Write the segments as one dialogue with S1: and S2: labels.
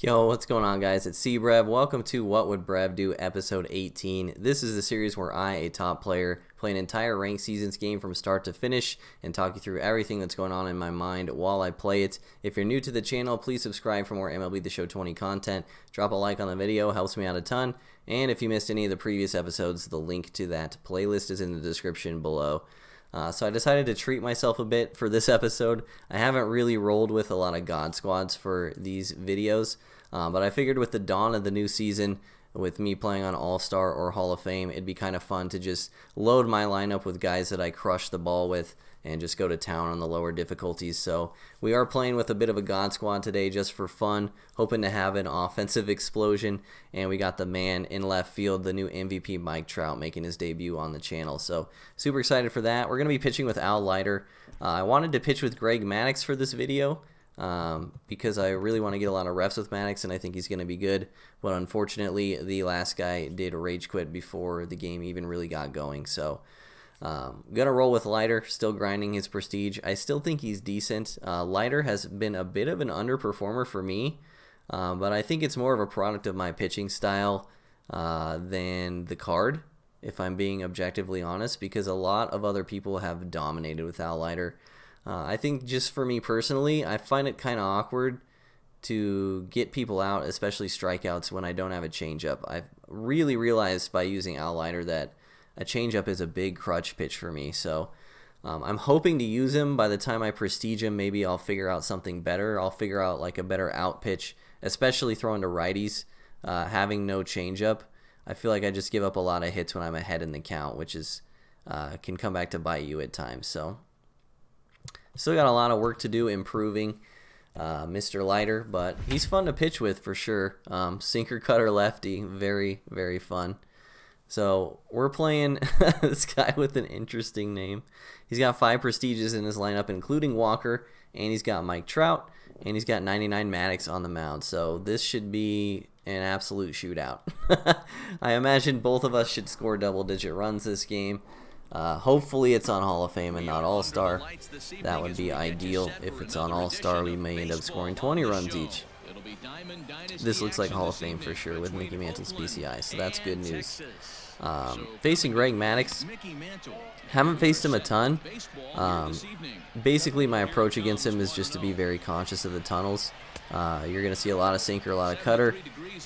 S1: Yo, what's going on, guys? It's Brev. Welcome to What Would Brev Do, episode 18. This is the series where I, a top player, play an entire ranked seasons game from start to finish and talk you through everything that's going on in my mind while I play it. If you're new to the channel, please subscribe for more MLB The Show 20 content. Drop a like on the video, helps me out a ton. And if you missed any of the previous episodes, the link to that playlist is in the description below. So I decided to treat myself a bit for this episode. I haven't really rolled with a lot of God Squads for these videos, but I figured with the dawn of the new season, with me playing on All-Star or Hall of Fame, it'd be kind of fun to just load my lineup with guys that I crush the ball with and just go to town on the lower difficulties. So we are playing with a bit of a God Squad today just for fun, hoping to have an offensive explosion. And we got the man in left field, the new MVP Mike Trout, making his debut on the channel. So super excited for that. We're going to be pitching with Al Leiter. I wanted to pitch with Greg Maddox for this video because I really want to get a lot of reps with Maddox, and I think he's going to be good. But unfortunately, the last guy did rage quit before the game even really got going. So gonna roll with Leiter, still grinding his prestige. I still think he's decent. Leiter has been a bit of an underperformer for me, but I think it's more of a product of my pitching style than the card, if I'm being objectively honest, because a lot of other people have dominated with Al Leiter. I think just for me personally, I find it kind of awkward to get people out, especially strikeouts, when I don't have a changeup. I've really realized by using Al Leiter that a changeup is a big crutch pitch for me. So I'm hoping to use him. By the time I prestige him, maybe I'll figure out something better. I'll figure out like a better out pitch, especially throwing to righties. Having no changeup, I feel like I just give up a lot of hits when I'm ahead in the count, which is can come back to bite you at times. So still got a lot of work to do improving Mr. Leiter, but he's fun to pitch with for sure. Sinker cutter lefty, very, very fun. So we're playing this guy with an interesting name. He's got 5 prestiges in his lineup, including Walker, and he's got Mike Trout, and he's got 99 Maddox on the mound. So this should be an absolute shootout. I imagine both of us should score double-digit runs this game. Hopefully it's on Hall of Fame and not All-Star. That would be ideal. If it's on All-Star, we may end up scoring 20 runs each. This looks like Hall of Fame for sure with Mickey Mantle's PCI, so that's good news. Facing Greg Maddox, haven't faced him a ton. Basically, my approach against him is just to be very conscious of the tunnels. You're going to see a lot of sinker, a lot of cutter.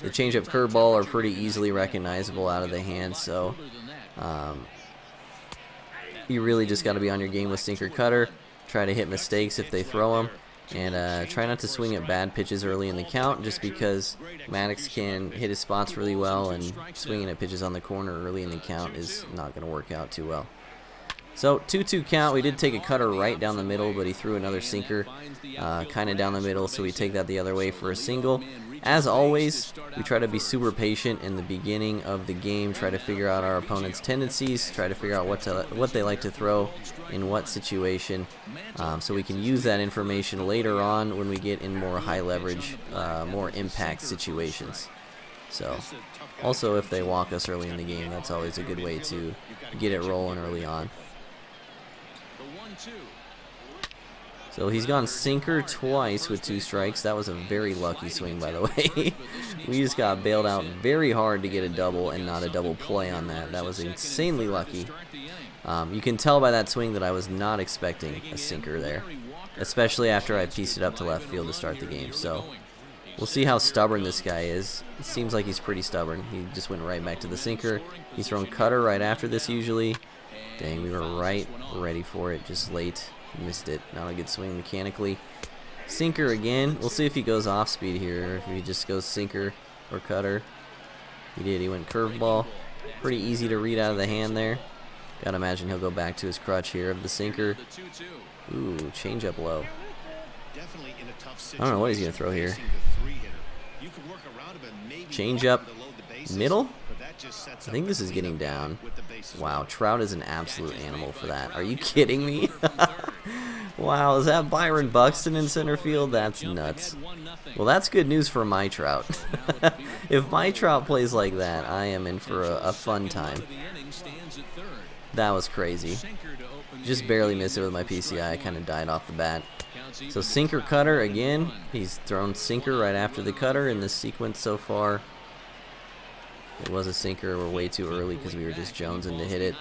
S1: The changeup, curveball are pretty easily recognizable out of the hand, so you really just got to be on your game with sinker, cutter. Try to hit mistakes if they throw them. And try not to swing at bad pitches early in the count, just because Maddox can hit his spots really well, and swinging at pitches on the corner early in the count is not going to work out too well. So 2-2 count. We did take a cutter right down the middle, but he threw another sinker kind of down the middle, so we take that the other way for a single. As always, we try to be super patient in the beginning of the game, try to figure out our opponent's tendencies, try to figure out what they like to throw in what situation, so we can use that information later on when we get in more high leverage, more impact situations. So also if they walk us early in the game, that's always a good way to get it rolling early on. So he's gone sinker twice with 2 strikes. That was a very lucky swing, by the way. We just got bailed out very hard to get a double and not a double play on that. That was insanely lucky. You can tell by that swing that I was not expecting a sinker there, especially after I pieced it up to left field to start the game. So we'll see how stubborn this guy is. It seems like he's pretty stubborn. He just went right back to the sinker. He's thrown cutter right after this usually. Dang, we were right ready for it, just late. Missed it. Not a good swing mechanically. Sinker again. We'll see if he goes off speed here, or if he just goes sinker or cutter. He did. He went curveball. Pretty easy to read out of the hand there. Gotta imagine he'll go back to his crutch here of the sinker. Ooh, change up low. I don't know what he's gonna throw here. Change up middle? I think this is getting down. Wow, Trout is an absolute animal for that. Are you kidding me? Wow, is that Byron Buxton in center field? That's nuts. Well, that's good news for my Trout. If my Trout plays like that, I am in for a fun time. That was crazy. Just barely missed it with my PCI. I kind of died off the bat. So sinker cutter again. He's thrown sinker right after the cutter in this sequence so far. It was a sinker. We're way too early because we were just jonesing to hit it.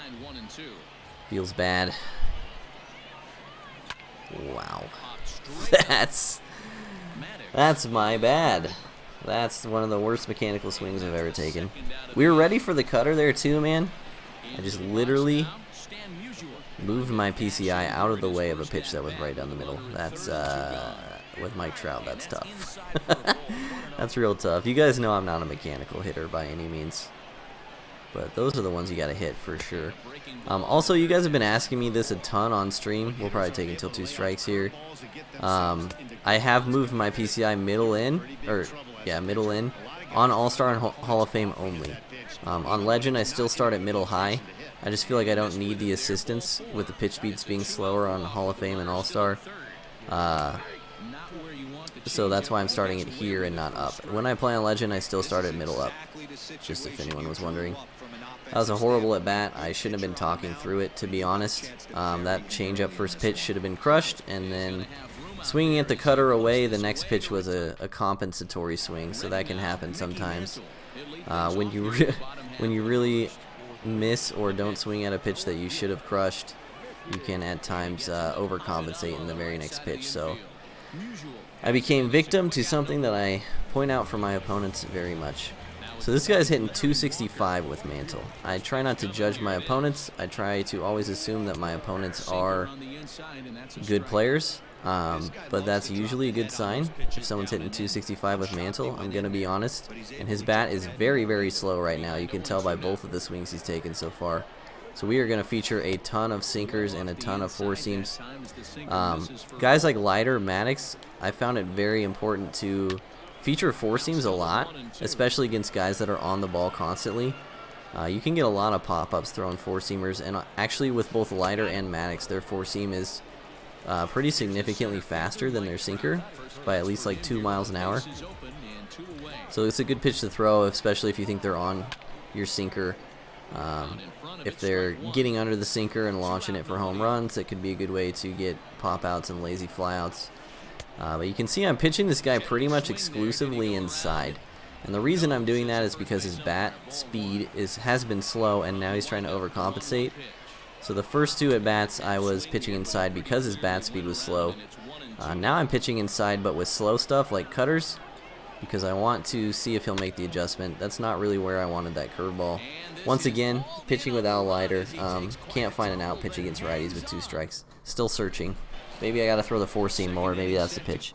S1: Feels bad. Wow. That's my bad. That's one of the worst mechanical swings I've ever taken. We were ready for the cutter there too, man. I just literally moved my PCI out of the way of a pitch that was right down the middle. That's, with Mike Trout, that's tough. That's real tough. You guys know I'm not a mechanical hitter by any means. But those are the ones you gotta hit for sure. Also, you guys have been asking me this a ton on stream. We'll probably take until 2 strikes here. I have moved my PCI middle in, middle in, on All-Star and Hall of Fame only. On Legend, I still start at middle high. I just feel like I don't need the assistance with the pitch speeds being slower on Hall of Fame and All-Star. So that's why I'm starting it here and not up. When I play on Legend, I still start at middle up, just if anyone was wondering. That was a horrible at bat. I shouldn't have been talking through it, to be honest. That changeup first pitch should have been crushed, and then swinging at the cutter away, the next pitch was a compensatory swing, so that can happen sometimes. When you really miss or don't swing at a pitch that you should have crushed, you can at times overcompensate in the very next pitch. So I became victim to something that I point out for my opponents very much. So this guy's hitting 265 with Mantle. I try not to judge my opponents. I try to always assume that my opponents are good players, but that's usually a good sign. If someone's hitting 265 with Mantle, I'm going to be honest. And his bat is very, very slow right now. You can tell by both of the swings he's taken so far. So we are going to feature a ton of sinkers and a ton of four seams. Guys like Leiter, Maddox, I found it very important to feature four seams a lot, especially against guys that are on the ball constantly. You can get a lot of pop-ups throwing four-seamers, and actually with both Leiter and Maddox, their four-seam is pretty significantly faster than their sinker by at least like 2 miles an hour. So it's a good pitch to throw, especially if you think they're on your sinker. If they're getting under the sinker and launching it for home runs, it could be a good way to get pop-outs and lazy flyouts. But you can see I'm pitching this guy pretty much exclusively inside. And the reason I'm doing that is because his bat speed has been slow, and now he's trying to overcompensate. So the first 2 at-bats I was pitching inside because his bat speed was slow. Now I'm pitching inside but with slow stuff like cutters, because I want to see if he'll make the adjustment. That's not really where I wanted that curveball. Once again, pitching without Leiter. Can't find an out pitch against righties with 2 strikes. Still searching. Maybe I got to throw the four-seam more. Maybe that's the pitch.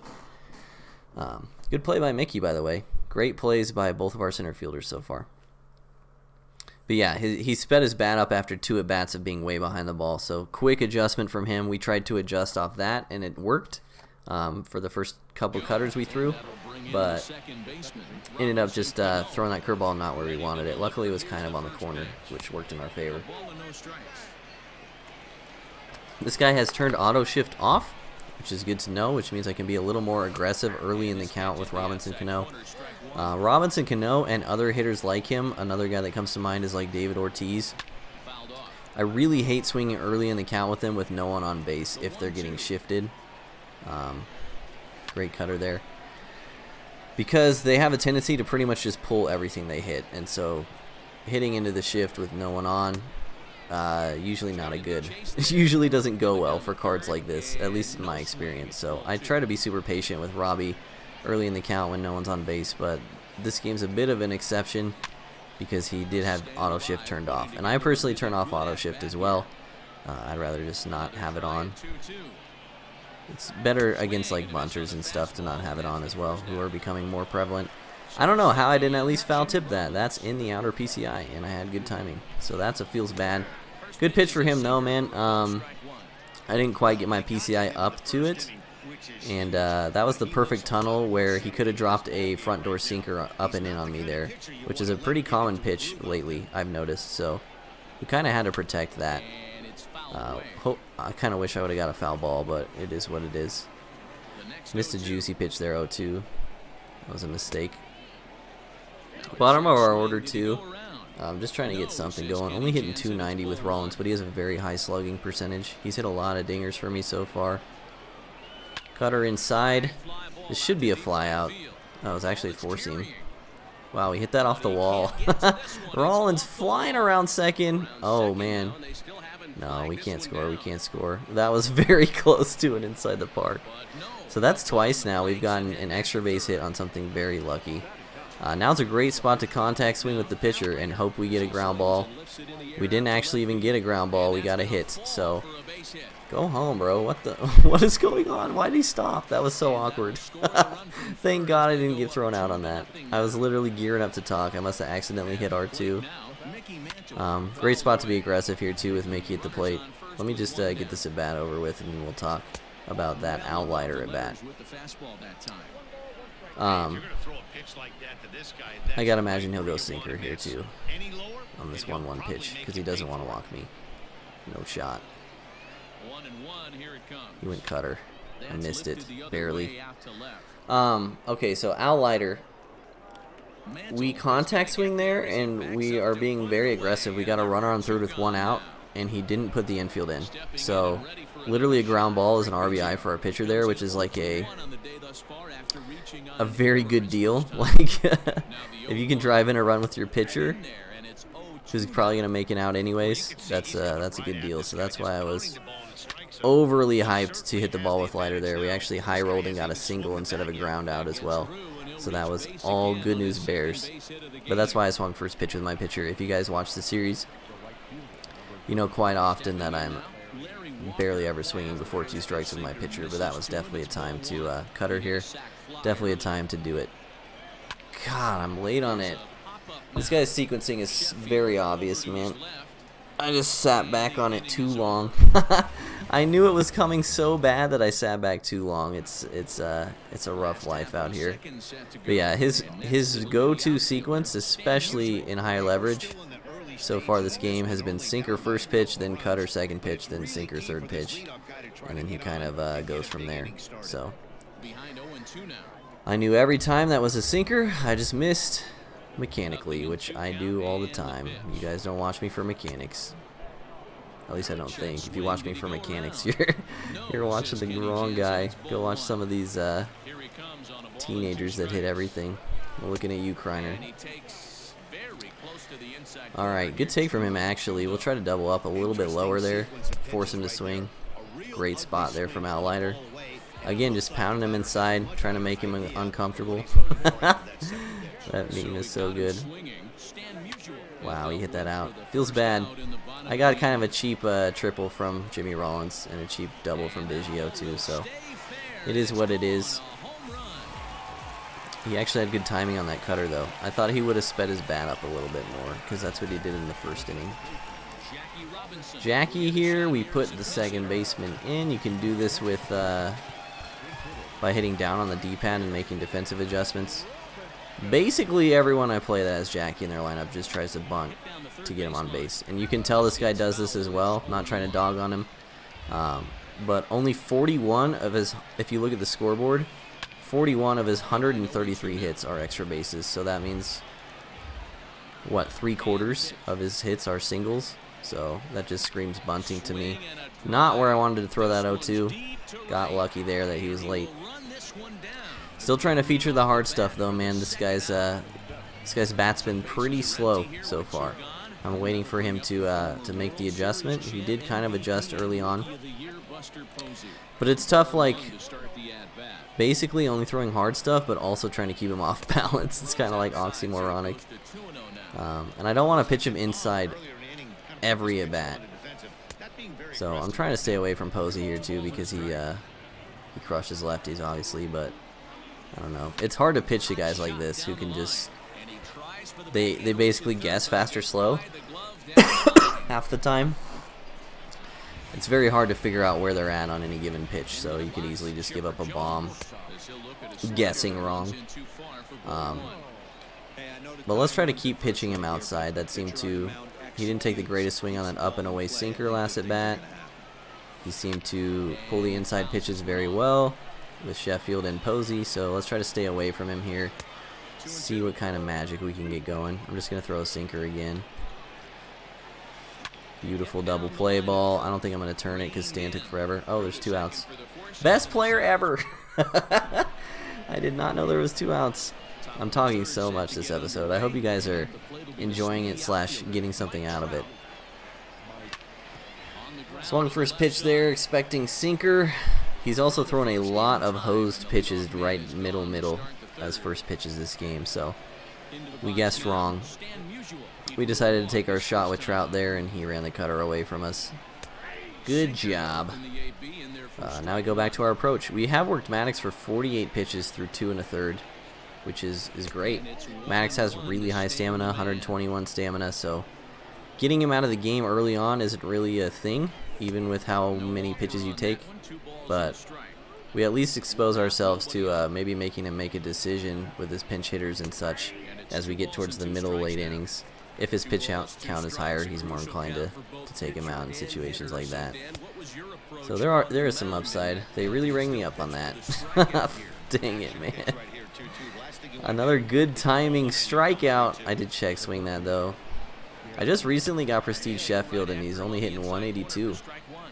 S1: Good play by Mickey, by the way. Great plays by both of our center fielders so far. But yeah, he sped his bat up after 2 at-bats of being way behind the ball. So quick adjustment from him. We tried to adjust off that, and it worked for the first couple cutters we threw. But ended up just throwing that curveball not where we wanted it. Luckily, it was kind of on the corner, which worked in our favor. This guy has turned auto shift off, which is good to know, which means I can be a little more aggressive early in the count with Robinson Cano. Robinson Cano and other hitters like him, another guy that comes to mind is like David Ortiz. I really hate swinging early in the count with them with no one on base if they're getting shifted. Great cutter there. Because they have a tendency to pretty much just pull everything they hit, and so hitting into the shift with no one on, usually not a good. It usually doesn't go well for cards like this, at least in my experience. So I try to be super patient with Robbie early in the count when no one's on base, but this game's a bit of an exception because he did have auto shift turned off, and I personally turn off auto shift as well. I'd rather just not have it on. It's better against like bunters and stuff to not have it on as well, who are becoming more prevalent. I don't know how I didn't at least foul tip that. That's in the outer PCI, and I had good timing. So that's a feels bad. Good pitch for him though, man. I didn't quite get my PCI up to it, and that was the perfect tunnel where he could have dropped a front door sinker up and in on me there, which is a pretty common pitch lately, I've noticed. So we kind of had to protect that. I kind of wish I would have got a foul ball, but it is what it is. Missed a juicy pitch there, 0-2. That was a mistake. Bottom of our order, too. Just trying to get something going. Only hitting 290 with Rollins, but he has a very high slugging percentage. He's hit a lot of dingers for me so far. Cutter inside. This should be a fly out. Oh, it was actually a four seam. Wow, we hit that off the wall. Rollins flying around second. Oh, man. No, we can't score. We can't score. That was very close to it inside the park. So that's twice now. We've gotten an extra base hit on something very lucky. Now it's a great spot to contact swing with the pitcher and hope we get a ground ball. We didn't actually even get a ground ball. We got a hit. So go home, bro. What the? What is going on? Why did he stop? That was so awkward. Thank God I didn't get thrown out on that. I was literally gearing up to talk. I must have accidentally hit R2. Great spot to be aggressive here, too, with Mickey at the plate. Let me just get this at bat over with, and we'll talk about that outlier at bat. I gotta imagine he'll go sinker here, too, on this 1-1 pitch, because he doesn't want to walk me. No shot. He went cutter. I missed it, barely. Okay, so outlier. We contact swing there, and we are being very aggressive. We got a runner on third with one out, and he didn't put the infield in. So, literally a ground ball is an RBI for our pitcher there, which is like a very good deal. Like, if you can drive in a run with your pitcher, who's probably gonna make it out anyways, that's a good deal. So that's why I was overly hyped to hit the ball with lighter there. We actually high rolled and got a single instead of a ground out as well. So that was all good news Bears. But that's why I swung first pitch with my pitcher. If you guys watch the series, you know quite often that I'm barely ever swinging before 2 strikes with my pitcher. But that was definitely a time to cutter here. Definitely a time to do it. God, I'm late on it. This guy's sequencing is very obvious, man. I just sat back on it too long. I knew it was coming so bad that I sat back too long. It's a rough life out here. But yeah, his go-to sequence, especially in high leverage, so far this game has been sinker first pitch, then cutter second pitch, then sinker third pitch, and then he kind of goes from there. So I knew every time that was a sinker. I just missed mechanically, which I do all the time. You guys don't watch me for mechanics. At least I don't think. If you watch me for mechanics, you're watching the wrong guy. Go watch some of these teenagers that hit everything. We're looking at you, Kreiner. Alright, good take from him, actually. We'll try to double up a little bit lower there. Force him to swing. Great spot there from Outlighter. Again, just pounding him inside, trying to make him uncomfortable. That meme is so good. Wow, he hit that out. Feels bad. I got kind of a cheap triple from Jimmy Rollins and a cheap double from Biggio too, so it is what it is. He actually had good timing on that cutter, though. I thought he would have sped his bat up a little bit more, because that's what he did in the first inning. Jackie here, we put the second baseman in. You can do this with by hitting down on the D-pad and making defensive adjustments. Basically, everyone I play that has Jackie in their lineup just tries to bunt to get him on base. And you can tell this guy does this as well, not trying to dog on him. But only 41 of his, if you look at the scoreboard, 41 of his 133 hits are extra bases. So that means, what, 3/4 of his hits are singles? So that just screams bunting to me. Not where I wanted to throw that 0-2. Got lucky there that he was late. Still trying to feature the hard stuff, though, man. This guy's bat's been pretty slow so far. I'm waiting for him to make the adjustment. He did kind of adjust early on, but it's tough, like basically only throwing hard stuff, but also trying to keep him off balance. It's kind of like oxymoronic. And I don't want to pitch him inside every at bat. So I'm trying to stay away from Posey here too, because he crushes lefties, obviously, but I don't know. It's hard to pitch to guys like this who can just they basically guess fast or slow half the time. It's very hard to figure out where they're at on any given pitch, so you could easily just give up a bomb guessing wrong. But let's try to keep pitching him outside. That seemed to... He didn't take the greatest swing on that up and away sinker last at bat. He seemed to pull the inside pitches very well with Sheffield and Posey, so let's try to stay away from him here. See what kind of magic we can get going. I'm just going to throw a sinker again. Beautiful double play ball. I don't think I'm going to turn it because Stan took forever. Oh, there's 2 outs. Best player ever. I did not know there was 2 outs. I'm talking so much this episode. I hope you guys are enjoying it / getting something out of it. Swung for his pitch there, expecting sinker. He's also thrown a lot of hosed pitches right middle as first pitches this game, so we guessed wrong. We decided to take our shot with Trout there, and he ran the cutter away from us. Good job. Now we go back to our approach. We have worked Maddox for 48 pitches through 2 1/3, which is great. Maddox has really high stamina, 121 stamina, so getting him out of the game early on isn't really a thing, even with how many pitches you take. But we at least expose ourselves to maybe making him make a decision with his pinch hitters and such as we get towards the middle late innings. If his pitch count is higher, he's more inclined to take him out in situations like that. So there is some upside. They really rang me up on that. Dang it, man. Another good timing strikeout. I did check swing that though. I just recently got Prestige Sheffield and he's only hitting 182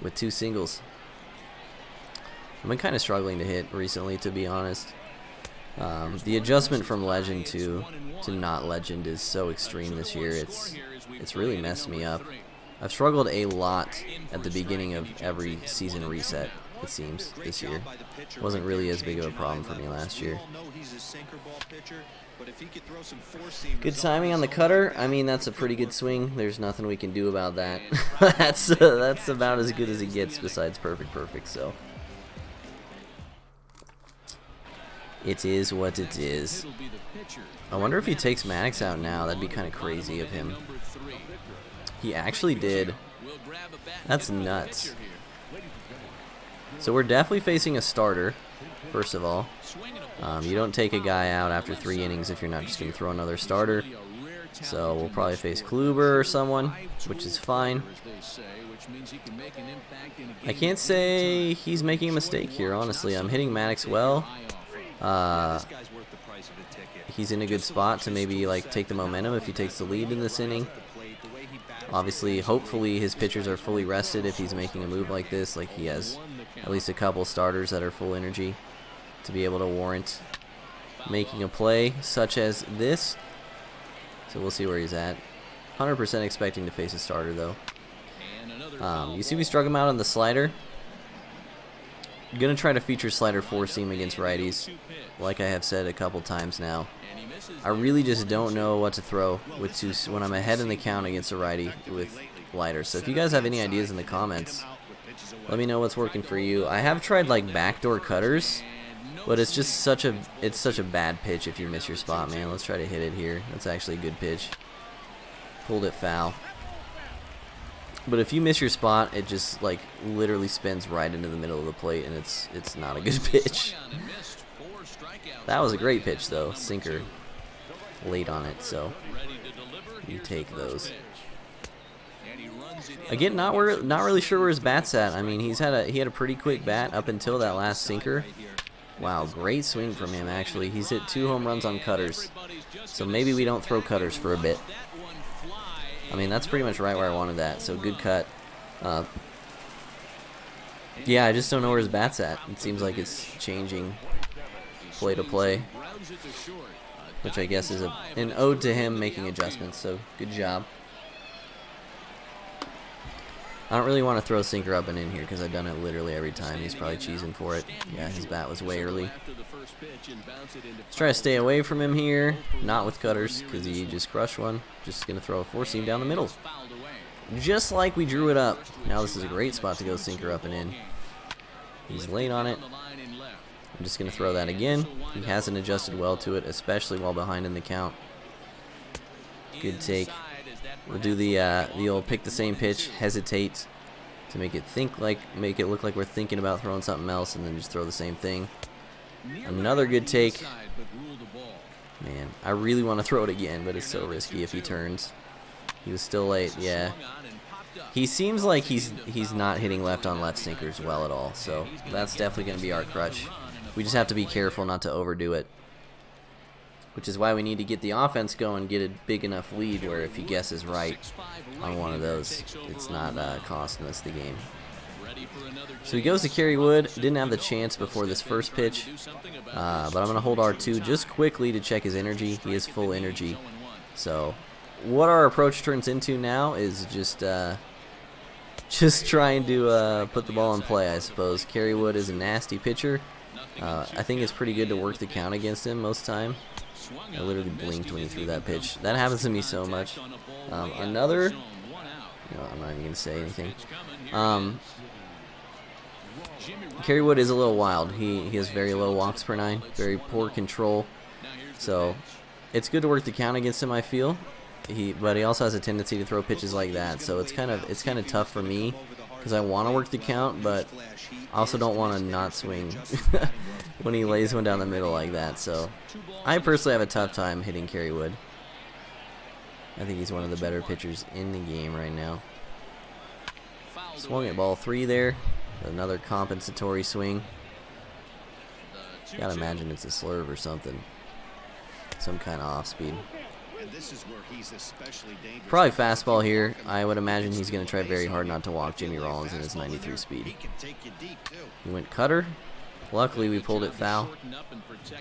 S1: with 2 singles. I've been kind of struggling to hit recently, to be honest. The adjustment from legend to not legend is so extreme this year. It's really messed me up. I've struggled a lot at the beginning of every season reset, it seems, this year. It wasn't really as big of a problem for me last year. Good timing on the cutter. I mean, that's a pretty good swing. There's nothing we can do about that. That's about as good as it gets besides perfect, so. It is what it is. I wonder if he takes Maddox out now. That'd be kind of crazy of him. He actually did. That's nuts. So we're definitely facing a starter, first of all. You don't take a guy out after 3 innings if you're not just going to throw another starter. So we'll probably face Kluber or someone, which is fine. I can't say he's making a mistake here, honestly. I'm hitting Maddox well. He's in a good spot to maybe like take the momentum if he takes the lead in this inning. Obviously, hopefully his pitchers are fully rested if he's making a move like this. Like he has at least a couple starters that are full energy to be able to warrant making a play such as this. So we'll see where he's at. 100% expecting to face a starter though. You see we struck him out on the slider. I'm going to try to feature slider 4-seam against righties, like I have said a couple times now. I really just don't know what to throw with when I'm ahead in the count against a righty with lighters. So if you guys have any ideas in the comments, let me know what's working for you. I have tried like backdoor cutters, but it's just such a bad pitch if you miss your spot, man. Let's try to hit it here. That's actually a good pitch. Pulled it foul. But if you miss your spot, it just like literally spins right into the middle of the plate, and it's not a good pitch. That was a great pitch though, sinker late on it, so you take those. Again, not really sure where his bat's at. I mean, he had a pretty quick bat up until that last sinker. Wow, great swing from him actually. He's hit 2 home runs on cutters, so maybe we don't throw cutters for a bit. I mean, that's pretty much right where I wanted that, so good cut. Yeah, I just don't know where his bat's at. It seems like it's changing play to play, which I guess is an ode to him making adjustments, so good job. I don't really want to throw sinker up and in here because I've done it literally every time. He's probably cheesing for it. Yeah, his bat was way early. Let's try to stay away from him here. Not with cutters because he just crushed one. Just going to throw a 4-seam down the middle. Just like we drew it up. Now this is a great spot to go sinker up and in. He's late on it. I'm just going to throw that again. He hasn't adjusted well to it, especially while behind in the count. Good take. We'll do the old pick the same pitch, hesitate to make it look like we're thinking about throwing something else, and then just throw the same thing. Another good take. Man, I really want to throw it again, but it's so risky if he turns. He was still late, yeah. He seems like he's not hitting left on left sinkers well at all, so that's definitely going to be our crutch. We just have to be careful not to overdo it. which is why we need to get the offense going, get a big enough lead where if he guesses right on one of those, it's not costing us the game. So he goes to Kerry Wood. Didn't have the chance before this first pitch, but I'm going to hold R2 just quickly to check his energy. He is full energy. So what our approach turns into now is just trying to put the ball in play, I suppose. Kerry Wood is a nasty pitcher. I think it's pretty good to work the count against him most time. I literally blinked when he threw that pitch. That happens to me so much. Another, I'm not even going to say anything. Kerry Wood is a little wild. He has very low walks per 9, very poor control. So it's good to work the count against him, I feel. But he also has a tendency to throw pitches like that. So it's kind of tough for me because I want to work the count, but I also don't want to not swing when he lays one down the middle like that. So I personally have a tough time hitting Kerry Wood. I think he's one of the better pitchers in the game right now. Swung at ball 3 there. Another compensatory swing. Gotta imagine it's a slurve or something. Some kind of off speed. Probably fastball here. I would imagine he's going to try very hard not to walk Jimmy Rollins in his 93 speed. He went cutter. Luckily, we pulled it foul.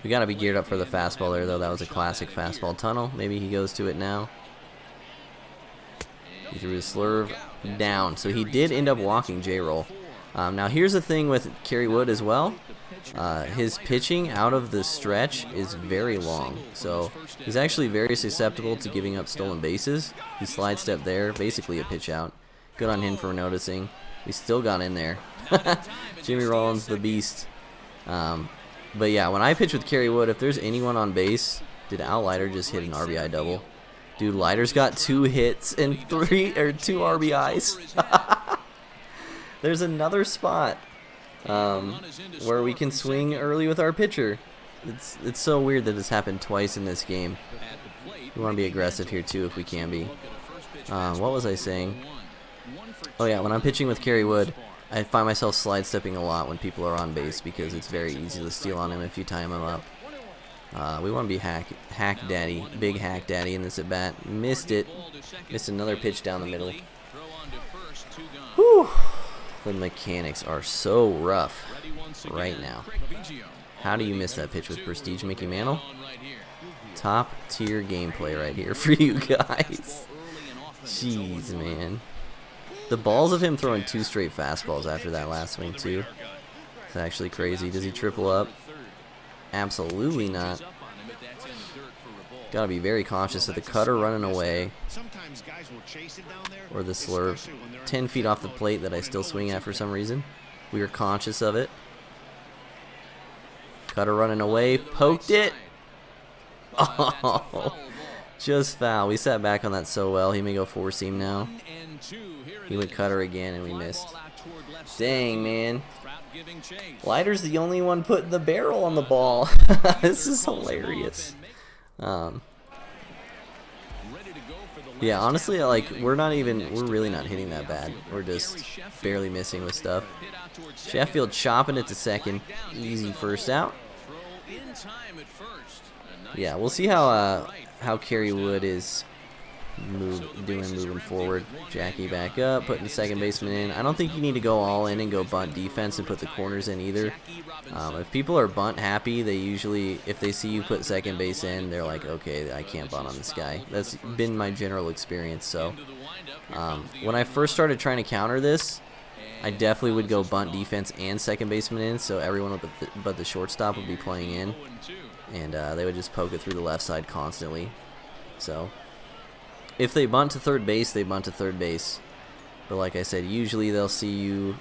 S1: We got to be geared up for the fastball there, though. That was a classic fastball tunnel. Maybe he goes to it now. He threw his slurve down. So he did end up walking J-Roll. Now, here's the thing with Kerry Wood as well. His pitching out of the stretch is very long, so he's actually very susceptible to giving up stolen bases. He slide stepped there, basically a pitch out. Good on him for noticing. We still got in there. Jimmy Rollins, the beast. But yeah, when I pitch with Kerry Wood, if there's anyone on base, did Al Leiter just hit an RBI double? Dude, Leiter's got 2 hits and 2 RBIs. There's another spot where we can swing early with our pitcher. It's so weird that this happened twice in this game. We want to be aggressive here too if we can be. What was I saying? Oh yeah, when I'm pitching with Kerry Wood, I find myself slide stepping a lot when people are on base because it's very easy to steal on him if you time him up. We want to be hack daddy, big hack daddy in this at bat. Missed it. Missed another pitch down the middle. Whew. The mechanics are so rough right now. How do you miss that pitch with prestige, Mickey Mantle? Top tier gameplay right here for you guys. Jeez, man. The balls of him throwing 2 straight fastballs after that last swing too. It's actually crazy. Does he triple up? Absolutely not. Gotta be very cautious of the cutter running away. Or the slurve 10 feet off the plate that I still swing at for some reason. We are conscious of it. Cutter running away. Poked it. Oh, just foul. We sat back on that so well. He may go 4-seam now. He went cutter again and we missed. Dang, man. Leiter's the only one putting the barrel on the ball. This is hilarious. Yeah, honestly, we're really not hitting that bad. We're just barely missing with stuff. Sheffield chopping it to second. Easy first out. Yeah, we'll see how Kerry Wood is moving forward. Jackie back up, putting the second baseman in. I don't think you need to go all in and go bunt defense and put the corners in either. If people are bunt happy, they usually, if they see you put second base in, they're like, okay, I can't bunt on this guy. That's been my general experience. So when I first started trying to counter this, I definitely would go bunt defense and second baseman in, so everyone but the shortstop would be playing in, and they would just poke it through the left side constantly. So if they bunt to third base, they bunt to third base. But like I said, usually they'll see you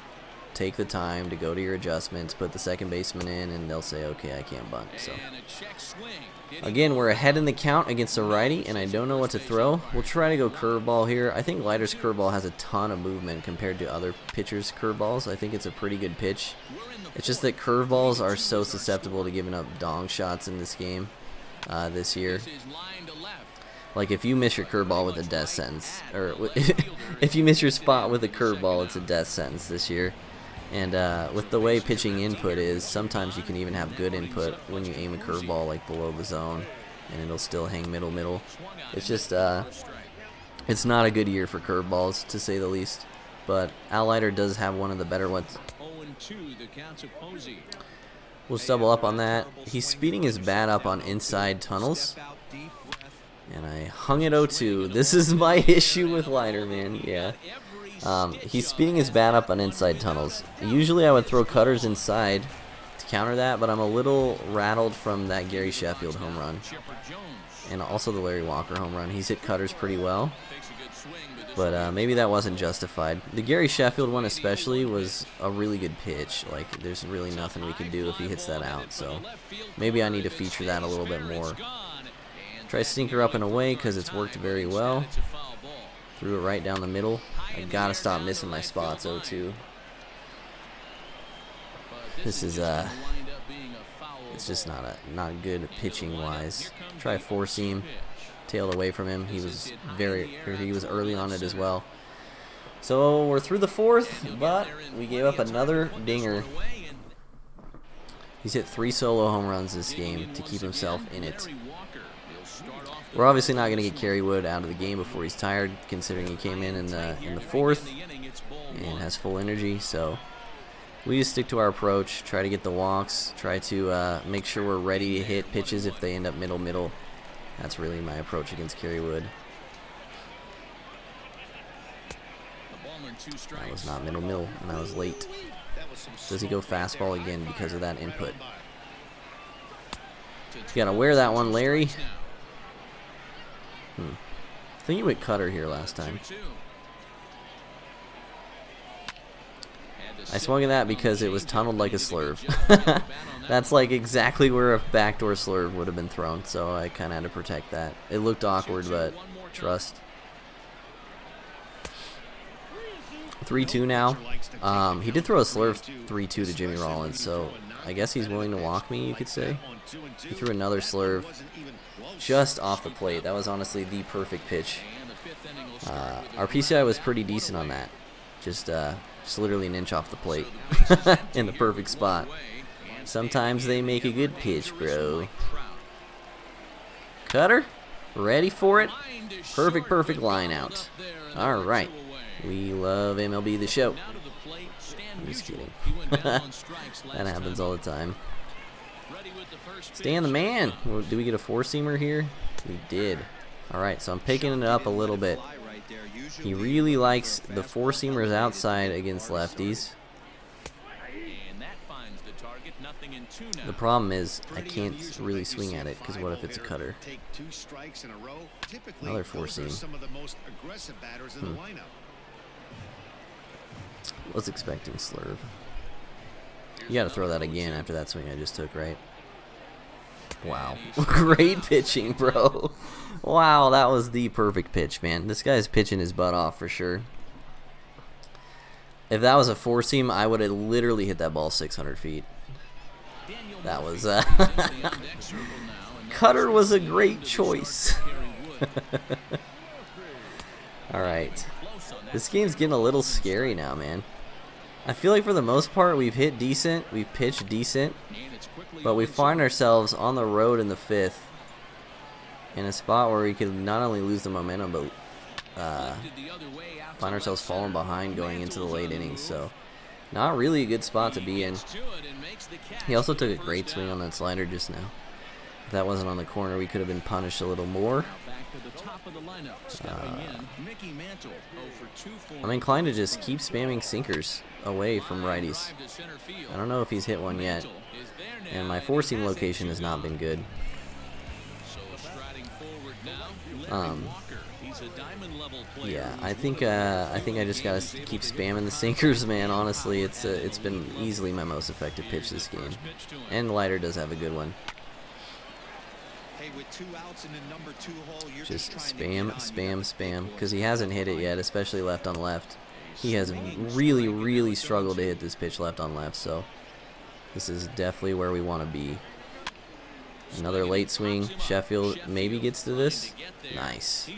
S1: take the time to go to your adjustments, put the second baseman in, and they'll say, okay, I can't bunt. So again, we're ahead in the count against a righty, and I don't know what to throw. We'll try to go curveball here. I think Leiter's curveball has a ton of movement compared to other pitchers' curveballs. I think it's a pretty good pitch. It's just that curveballs are so susceptible to giving up dong shots in this game this year. Like, if you miss your curveball with a death sentence, or if you miss your spot with a curveball, it's a death sentence this year. And with the way pitching input is, sometimes you can even have good input when you aim a curveball like below the zone. and it'll still hang middle. It's just, it's not a good year for curveballs, to say the least. But Outlighter does have one of the better ones. We'll just double up on that. He's speeding his bat up on inside tunnels. And I hung it 0-2. This is my issue with Lighter, man. Yeah. He's speeding his bat up on inside tunnels. Usually I would throw cutters inside to counter that, but I'm a little rattled from that Gary Sheffield home run. And also the Larry Walker home run. He's hit cutters pretty well. But maybe that wasn't justified. The Gary Sheffield one especially was a really good pitch. Like, there's really nothing we can do if he hits that out. So maybe I need to feature that a little bit more. Try sinker up and away because it's worked very well. Threw it right down the middle. I gotta stop missing my spots 0-2. This is it's just not good pitching wise. Try four seam. Tailed away from him. He was early on it as well. So we're through the fourth, but we gave up another dinger. He's hit 3 solo home runs this game to keep himself in it. We're obviously not going to get Kerry Wood out of the game before he's tired, considering he came in the fourth and has full energy. So we just stick to our approach, try to get the walks, try to make sure we're ready to hit pitches if they end up middle. That's really my approach against Kerry Wood. That was not middle, and I was late. Does he go fastball again because of that input? You gotta wear that one, Larry. I think he went cutter here last time. I swung at that because it was tunneled like a slurve. That's like exactly where a backdoor slurve would have been thrown, so I kind of had to protect that. It looked awkward, but trust. 3-2 now. He did throw a slurve 3-2 to Jimmy Rollins, so I guess he's willing to walk me, you could say. He threw another slurve just off the plate. That was honestly the perfect pitch. Our PCI was pretty decent on that. Just literally an inch off the plate in the perfect spot. Sometimes they make a good pitch, bro. Cutter, ready for it. Perfect line out. All right. We love MLB The Show. I'm just kidding. That happens all the time. Stan the man. Did we get a four-seamer here? We did. All right, so I'm picking it up a little bit. He really likes the four-seamers outside against lefties. The problem is I can't really swing at it because what if it's a cutter? Another four-seam. Was expecting slurve. You got to throw that again after that swing I just took, right? Wow. Great pitching, bro. Wow, that was the perfect pitch, man. This guy's pitching his butt off for sure. If that was a four-seam, I would have literally hit that ball 600 feet. That was cutter was a great choice. Alright. This game's getting a little scary now, man. I feel like for the most part we've hit decent, we've pitched decent, but we find ourselves on the road in the fifth in a spot where we could not only lose the momentum, but find ourselves falling behind going into the late innings. So not really a good spot to be in. He also took a great swing on that slider just now. If that wasn't on the corner, we could have been punished a little more. I'm inclined to just keep spamming sinkers away from righties. I don't know if he's hit one yet. And my four-seam location has not been good. Yeah, I think I just gotta keep spamming the sinkers, man. Honestly, it's been easily my most effective pitch this game, and Lighter does have a good one. Just spam, because he hasn't hit it yet, especially left on left. He has really struggled to hit this pitch left on left, so this is definitely where we want to be. Another late swing. Sheffield maybe gets to this. Nice.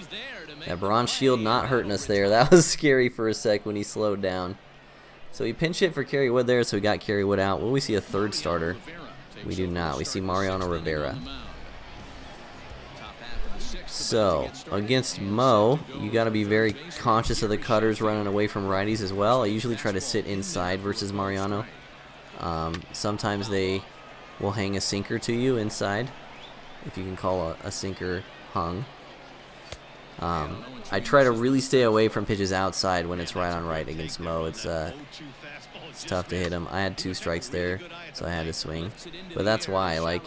S1: That bronze shield not hurting us there. That was scary for a sec when he slowed down. So he pinch hit for Kerry Wood there, so we got Kerry Wood out. Will we see a third starter? We do not. We see Mariano Rivera. So, against Mo, you got to be very conscious of the cutters running away from righties as well. I usually try to sit inside versus Mariano. Sometimes they will hang a sinker to you inside, if you can call a sinker hung. I try to really stay away from pitches outside when it's right on right against Mo. It's tough to hit him. I had 2 strikes there, so I had to swing. But that's why, like,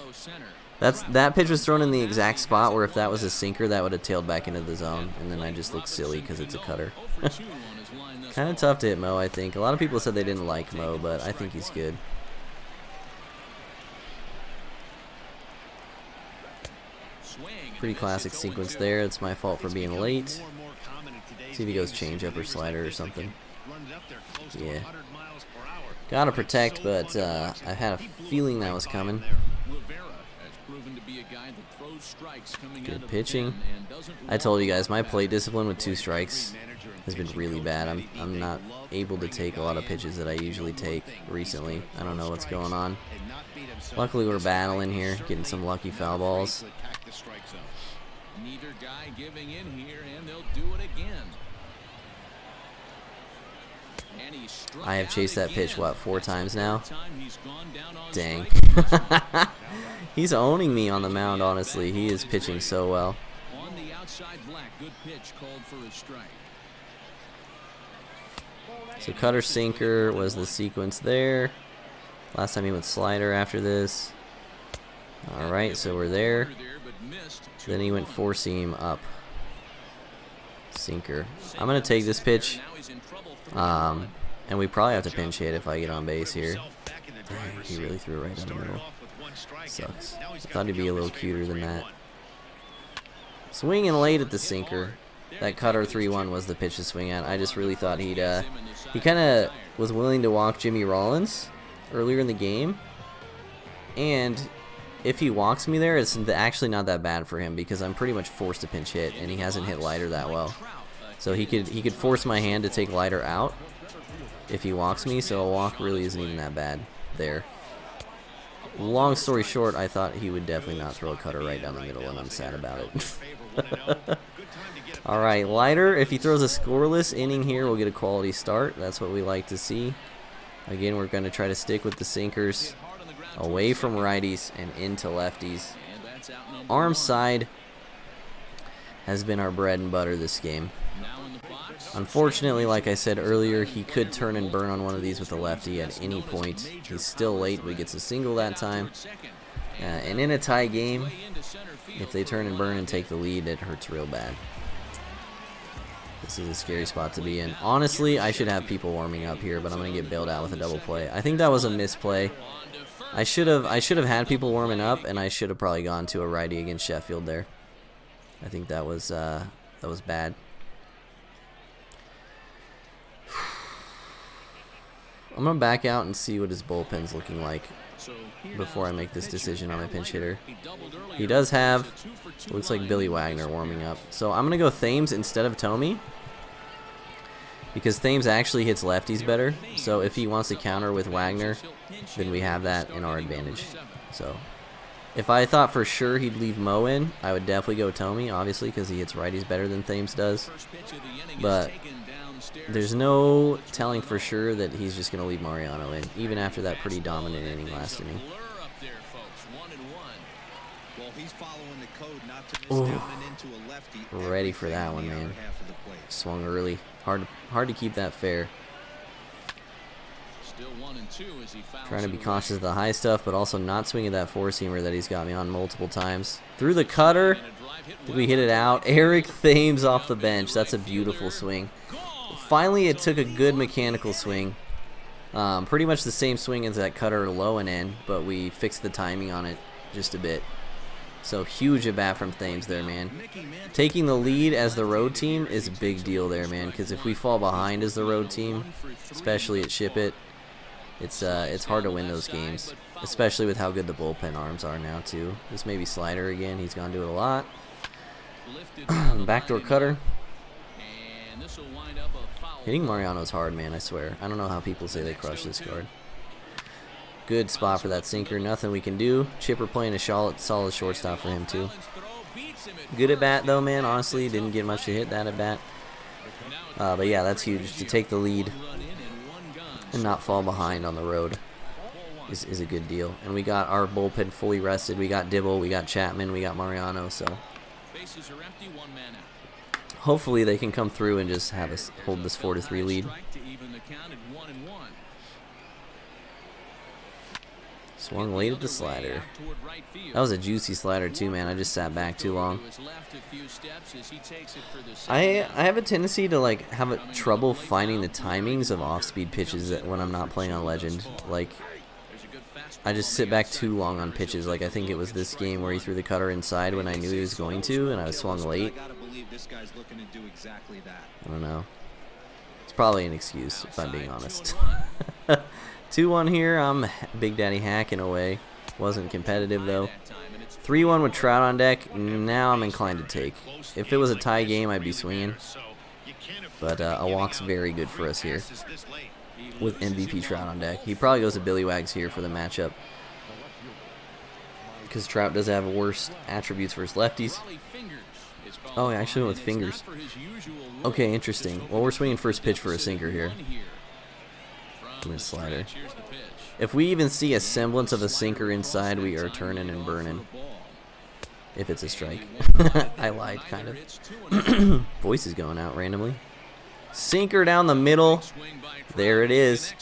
S1: that pitch was thrown in the exact spot where if that was a sinker, that would have tailed back into the zone, and then I just look silly because it's a cutter. Kind of tough to hit Mo, I think. A lot of people said they didn't like Mo, but I think he's good. Pretty classic sequence there. It's my fault for being late. See if he goes changeup or slider or something. Yeah. Gotta protect, but I had a feeling that was coming. Good pitching. I told you guys, my plate discipline with 2 strikes has been really bad. I'm not able to take a lot of pitches that I usually take recently. I don't know what's going on. Luckily, we're battling here, getting some lucky foul balls.
S2: Neither guy giving in here, and they'll do it again.
S1: I have chased that pitch, what, 4 times now? Dang. He's owning me on the mound, honestly. He is pitching so well.
S2: On the outside black, good pitch called for a strike.
S1: So cutter sinker was the sequence there. Last time he went slider after this. Alright, so we're there. Then he went 4-seam up. Sinker. I'm going to take this pitch. And we probably have to pinch hit if I get on base here. Dang, he really threw it right down the middle. Sucks. I thought he'd be a little cuter than that. Swinging late at the sinker. That cutter 3-1 was the pitch to swing at. I just really thought he kind of was willing to walk Jimmy Rollins earlier in the game. And if he walks me there, it's actually not that bad for him because I'm pretty much forced to pinch hit, and he hasn't hit lighter that well. So he could force my hand to take lighter out if he walks me, so a walk really isn't even that bad there. Long story short, I thought he would definitely not throw a cutter right down the middle, and I'm sad about it. Alright, lighter. If he throws a scoreless inning here, we'll get a quality start. That's what we like to see. Again, we're going to try to stick with the sinkers away from righties and into lefties. Arm side has been our bread and butter this game. Unfortunately, like I said earlier, he could turn and burn on one of these with a lefty at any point. He's still late, but he gets a single that time. And in a tie game, if they turn and burn and take the lead, it hurts real bad. This is a scary spot to be in. Honestly, I should have people warming up here, but I'm going to get bailed out with a double play. I think that was a misplay. I should have had people warming up, and I should have probably gone to a righty against Sheffield there. I think that was bad. I'm going to back out and see what his bullpen's looking like before I make this decision on my pinch hitter. He does have, looks like Billy Wagner warming up. So I'm going to go Thames instead of Tommy, because Thames actually hits lefties better. So if he wants to counter with Wagner, then we have that in our advantage. So if I thought for sure he'd leave Mo in, I would definitely go Tommy, obviously, because he hits righties better than Thames does. But there's no telling for sure that he's just going to leave Mariano in, even after that pretty dominant inning last inning. Ooh, ready for that one, man. Swung early. Hard to keep that fair. Trying to be cautious of the high stuff, but also not swinging that 4-seamer that he's got me on multiple times. Through the cutter. Did we hit it out? Eric Thames off the bench. That's a beautiful swing. Finally, it took a good mechanical swing. Pretty much the same swing as that cutter low and in, but we fixed the timing on it just a bit. So huge at bat from Thames there, man. Taking the lead as the road team is a big deal there, man, because if we fall behind as the road team, especially at Ship It, it's hard to win those games, especially with how good the bullpen arms are now, too. This may be slider again. He's gone to it a lot. Backdoor cutter. Hitting Mariano's hard, man, I swear. I don't know how people say they crush this card. Good spot for that sinker. Nothing we can do. Chipper playing a solid shortstop for him, too. Good at bat though, man. Honestly, didn't get much to hit that at bat. But yeah, that's huge. To take the lead and not fall behind on the road is a good deal. And we got our bullpen fully rested. We got Dibble, we got Chapman, we got Mariano. So hopefully they can come through and just have us hold this 4-3 lead. Swung late at the slider. That was a juicy slider too, man. I just sat back too long. I have a tendency to like have trouble finding the timings of off-speed pitches when I'm not playing on Legend. Like, I just sit back too long on pitches. Like, I think it was this game where he threw the cutter inside when I knew he was going to, and I was swung late. I don't know. It's probably an excuse, if I'm being honest. 2-1 here. I'm Big Daddy hacking away. Wasn't competitive, though. 3-1 with Trout on deck. Now I'm inclined to take. If it was a tie game, I'd be swinging. But a walk's very good for us here with MVP Trout on deck. He probably goes to Billy Wags here for the matchup, because Trout does have worse attributes versus lefties. Oh, I actually went with fingers. Okay, interesting. Well, we're swinging first pitch for a sinker here. Slider. If we even see a semblance of a sinker inside, we are turning and burning. If it's a strike. I lied, kind of. Voice is going out randomly. Sinker down the middle. There it is.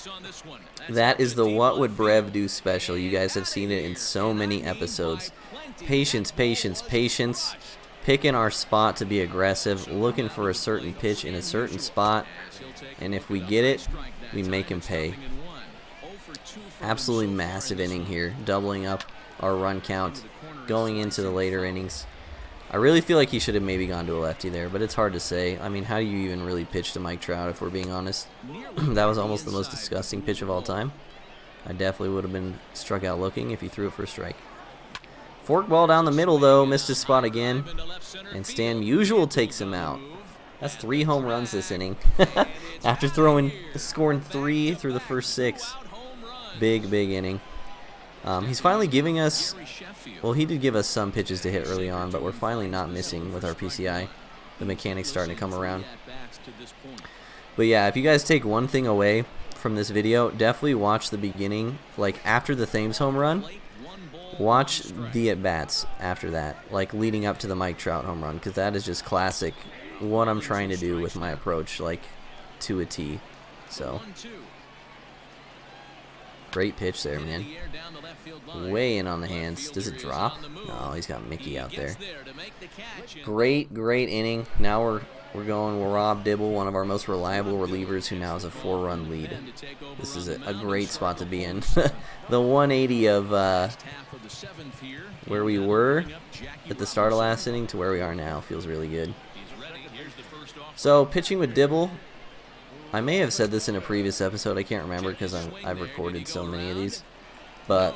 S1: That is the What Would Brev Do special. You guys have seen it in so many episodes. Patience, patience, patience. Picking our spot to be aggressive. Looking for a certain pitch in a certain spot. And if we get it, we make him pay. Absolutely massive inning here. Doubling up our run count. Going into the later innings. I really feel like he should have maybe gone to a lefty there, but it's hard to say. I mean, how do you even really pitch to Mike Trout, if we're being honest? That was almost the most disgusting pitch of all time. I definitely would have been struck out looking if he threw it for a strike. Fork ball down the middle, though. Missed his spot again. And Stan Musial takes him out. That's 3 home runs this inning. After scoring 3 through the first 6. Big, big inning. He's finally giving us, well, he did give us some pitches to hit early on, but we're finally not missing with our PCI. The mechanic's starting to come around. But yeah, if you guys take one thing away from this video, definitely watch the beginning, like after the Thames home run. Watch the at-bats after that, like leading up to the Mike Trout home run, because that is just classic what I'm trying to do with my approach, like to a T. So great pitch there, man. Way in on the hands. Does it drop? No, he's got Mickey out there. Great, great inning. Now we're going with Rob Dibble, one of our most reliable relievers, who now has a 4-run lead. This is a great spot to be in. The 180 of where we were at the start of last inning to where we are now feels really good. So pitching with Dibble. I may have said this in a previous episode. I can't remember because I've recorded so many of these. But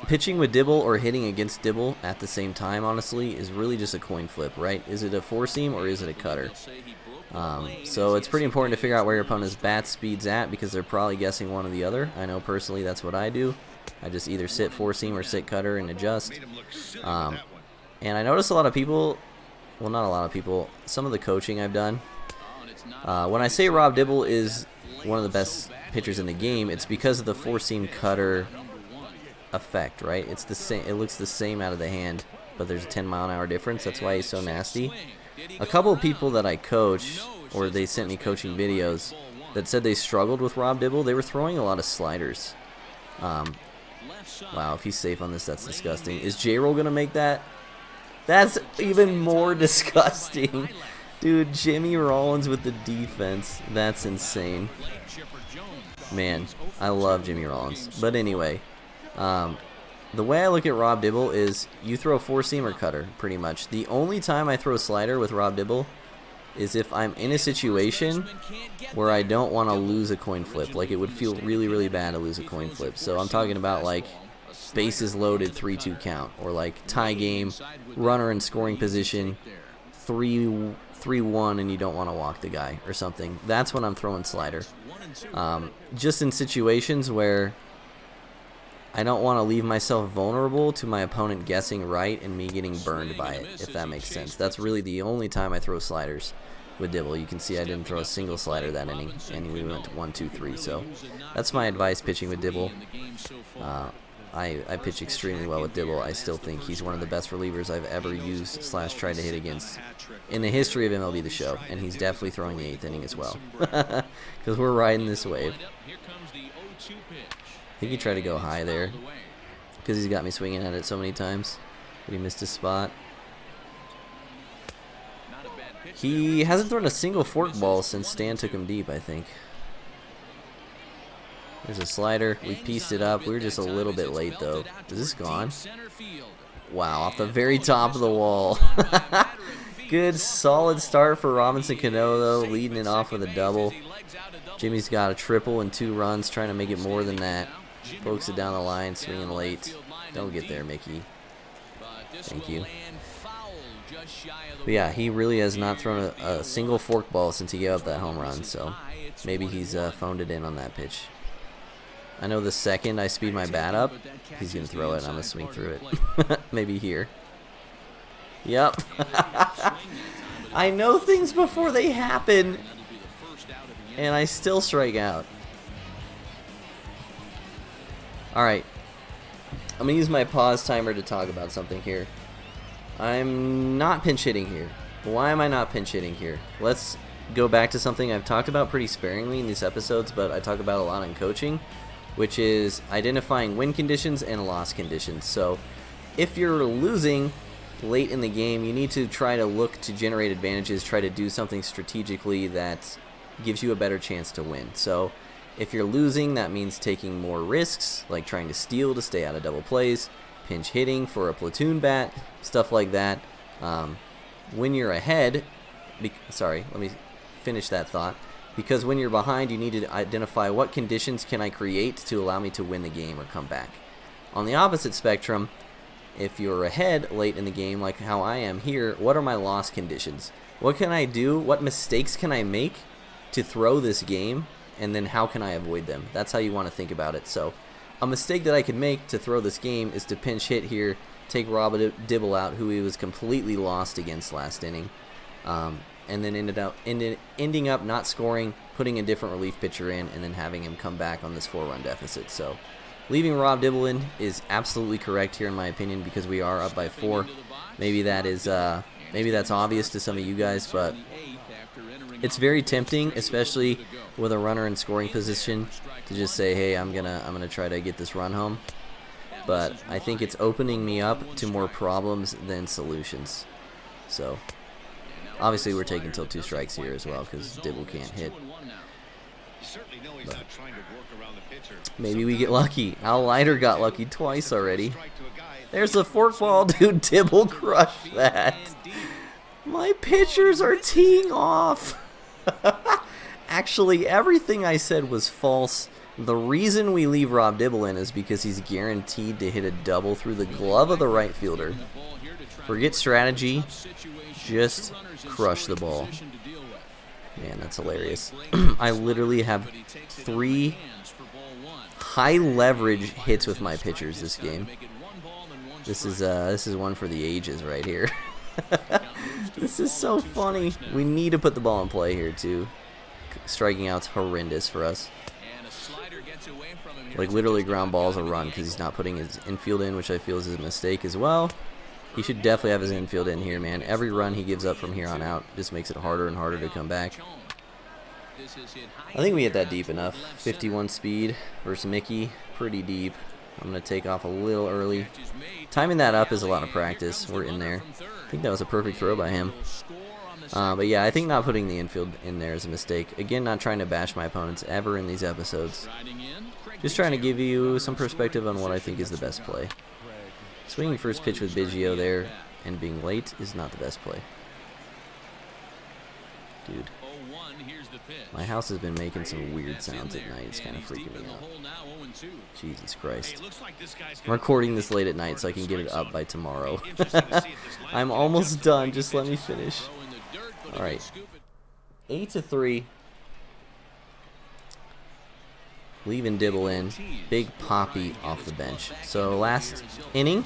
S1: pitching with Dibble or hitting against Dibble at the same time, honestly, is really just a coin flip, right? Is it a four-seam or is it a cutter? So it's pretty important to figure out where your opponent's bat speed's at, because they're probably guessing one or the other. I know personally that's what I do. I just either sit four-seam or sit cutter and adjust. And I notice a lot of people, well, not a lot of people, some of the coaching I've done, when I say Rob Dibble is one of the best pitchers in the game, it's because of the four-seam cutter effect, right? It's the same. It looks the same out of the hand, but there's a 10-mile-an-hour difference. That's why he's so nasty. A couple of people that I coach, or they sent me coaching videos, that said they struggled with Rob Dibble. They were throwing a lot of sliders. Wow, if he's safe on this, that's disgusting. Is J-Roll gonna make that? That's even more disgusting. Dude, Jimmy Rollins with the defense. That's insane. Man, I love Jimmy Rollins. But anyway, the way I look at Rob Dibble is you throw four-seam or cutter, pretty much. The only time I throw a slider with Rob Dibble is if I'm in a situation where I don't want to lose a coin flip. Like, it would feel really, really bad to lose a coin flip. So I'm talking about, like, bases loaded 3-2 count, or like tie game, runner in scoring position, 3-1, and you don't want to walk the guy or something. That's when I'm throwing slider. Just in situations where I don't want to leave myself vulnerable to my opponent guessing right and me getting burned by it, if that makes sense. That's really the only time I throw sliders with Dibble. You can see I didn't throw a single slider that inning, and we went to 1, 2, 3. So that's my advice pitching with Dibble. I pitch extremely well with Dibble. I still think he's one of the best relievers I've ever used / tried to hit against in the history of MLB The Show, and he's definitely throwing the 8th inning as well, because we're riding this wave. I think he tried to go high there because he's got me swinging at it so many times, but he missed his spot. He hasn't thrown a single fork ball since Stan took him deep, I think. There's a slider. We pieced it up. We were just a little bit late, though. Is this gone? Wow, off the very top of the wall. Good, solid start for Robinson Cano, though, leading it off with a double. Jimmy's got a triple and 2 runs, trying to make it more than that. Pokes it down the line, swinging late. Don't get there, Mickey. Thank you. But yeah, he really has not thrown a single fork ball since he gave up that home run, so maybe he's phoned it in on that pitch. I know the second I speed my bat up, he's going to throw it and I'm going to swing through it. Maybe here. Yep. I know things before they happen, and I still strike out. Alright. I'm going to use my pause timer to talk about something here. I'm not pinch hitting here. Why am I not pinch hitting here? Let's go back to something I've talked about pretty sparingly in these episodes, but I talk about a lot in coaching, which is identifying win conditions and loss conditions. So if you're losing late in the game, you need to try to look to generate advantages, try to do something strategically that gives you a better chance to win. So if you're losing, that means taking more risks, like trying to steal to stay out of double plays, pinch hitting for a platoon bat, stuff like that. When you're ahead, sorry, let me finish that thought. Because when you're behind, you need to identify what conditions can I create to allow me to win the game or come back. On the opposite spectrum, if you're ahead late in the game, like how I am here, what are my loss conditions? What can I do? What mistakes can I make to throw this game? And then how can I avoid them? That's how you want to think about it. So a mistake that I could make to throw this game is to pinch hit here, take Rob Dibble out, who he was completely lost against last inning. And then ending up not scoring, putting a different relief pitcher in, and then having him come back on this 4-run deficit. So leaving Rob Dibble in is absolutely correct here in my opinion, because we are up by 4. Maybe that is maybe that's obvious to some of you guys, but it's very tempting, especially with a runner in scoring position, to just say, hey, I'm gonna try to get this run home. But I think it's opening me up to more problems than solutions. So obviously, we're taking till 2 strikes here as well because Dibble can't hit. But maybe we get lucky. Al Leiter got lucky twice already. There's the fork ball, dude. Dibble crushed that. My pitchers are teeing off. Actually, everything I said was false. The reason we leave Rob Dibble in is because he's guaranteed to hit a double through the glove of the right fielder. Forget strategy. Just crush the ball. Man, that's hilarious. I literally have 3 high leverage hits with my pitchers this game. This is one for the ages right here. This is so funny. We need to put the ball in play here too. Striking out's horrendous for us. Like literally ground balls a run because he's not putting his infield in, which I feel is a mistake as well. He should definitely have his infield in here, man. Every run he gives up from here on out just makes it harder and harder to come back. I think we hit that deep enough. 51 speed versus Mickey. Pretty deep. I'm going to take off a little early. Timing that up is a lot of practice. We're in there. I think that was a perfect throw by him. But yeah, I think not putting the infield in there is a mistake. Again, not trying to bash my opponents ever in these episodes. Just trying to give you some perspective on what I think is the best play. Swinging first pitch with Biggio there and being late is not the best play. Dude. My house has been making some weird sounds at night. It's kind of freaking me out. Jesus Christ. I'm recording this late at night so I can get it up by tomorrow. I'm almost done. Just let me finish. Alright. 8-3. leaving Dibble in. Big Poppy off the bench. So last inning,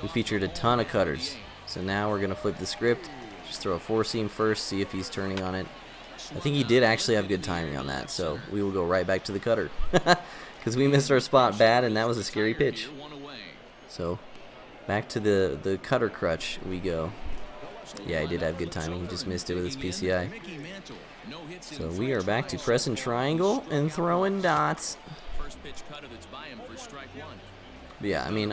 S1: we featured a ton of cutters. So now we're going to flip the script. Just throw a 4-seam first, see if he's turning on it. I think he did actually have good timing on that, so we will go right back to the cutter. Because we missed our spot bad, and that was a scary pitch. So back to the cutter crutch we go. Yeah, he did have good timing. He just missed it with his PCI. So we are back to pressing triangle and throwing dots. But yeah, I mean,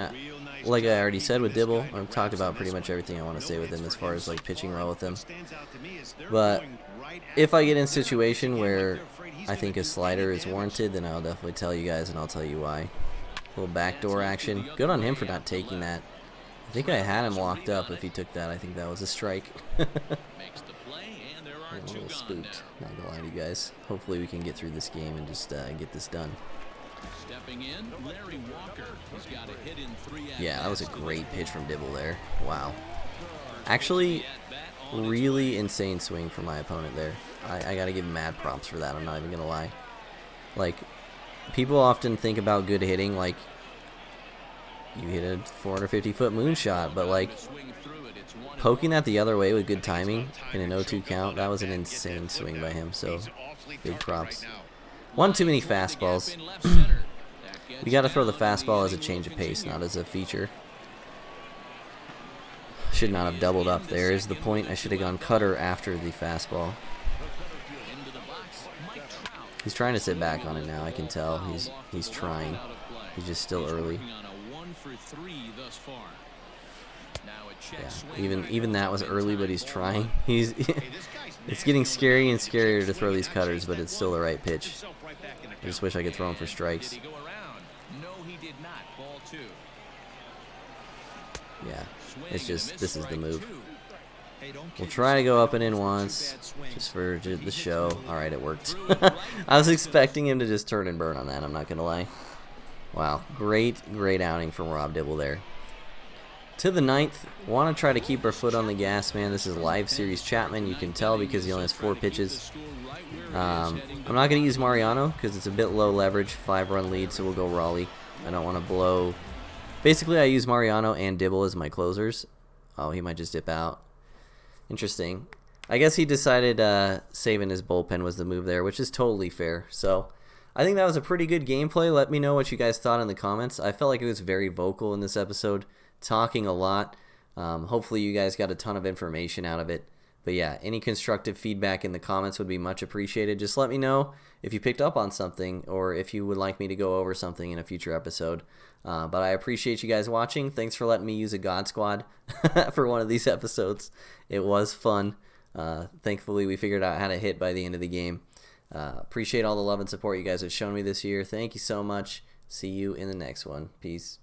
S1: like I already said with Dibble, I've talked about pretty much everything I want to say with him as far as like pitching well with him. But if I get in a situation where I think a slider is warranted, then I'll definitely tell you guys, and I'll tell you why. A little backdoor action. Good on him for not taking that. I think I had him locked up if he took that. I think that was a strike. I'm a little spooked, not gonna lie to you guys. Hopefully we can get through this game and just get this done. Yeah, that was a great pitch from Dibble there. Wow. Actually, really insane swing from my opponent there. I gotta give him mad props for that. I'm not even gonna lie. Like, people often think about good hitting like you hit a 450-foot moonshot, but like poking that the other way with good timing in an 0-2 count, that was an insane swing by him. So big props. One too many fastballs. We got to throw the fastball as a change of pace, not as a feature. Should not have doubled up there is the point. I should have gone cutter after the fastball. He's trying to sit back on it now. I can tell he's trying. He's just still early. Yeah, even that was early, but he's trying. It's getting scary and scarier to throw these cutters, but it's still the right pitch. I just wish I could throw him for strikes. Yeah, it's just, this is the move. We'll try to go up and in once, just for the show. Alright, it worked. I was expecting him to just turn and burn on that, I'm not going to lie. Wow, great outing from Rob Dibble there. To the 9th, want to try to keep our foot on the gas, man. This is live series Chapman. You can tell because he only has 4 pitches. I'm not going to use Mariano because it's a bit low leverage, 5-run lead, so we'll go Raleigh. I don't want to blow. Basically, I use Mariano and Dibble as my closers. Oh, he might just dip out. Interesting. I guess he decided saving his bullpen was the move there, which is totally fair. So I think that was a pretty good gameplay. Let me know what you guys thought in the comments. I felt like it was very vocal in this episode, talking a lot. Hopefully you guys got a ton of information out of it. But yeah, any constructive feedback in the comments would be much appreciated. Just let me know if you picked up on something or if you would like me to go over something in a future episode. But I appreciate you guys watching. Thanks for letting me use a God Squad for one of these episodes. It was fun. Thankfully, we figured out how to hit by the end of the game. Appreciate all the love and support you guys have shown me this year. Thank you so much. See you in the next one. Peace.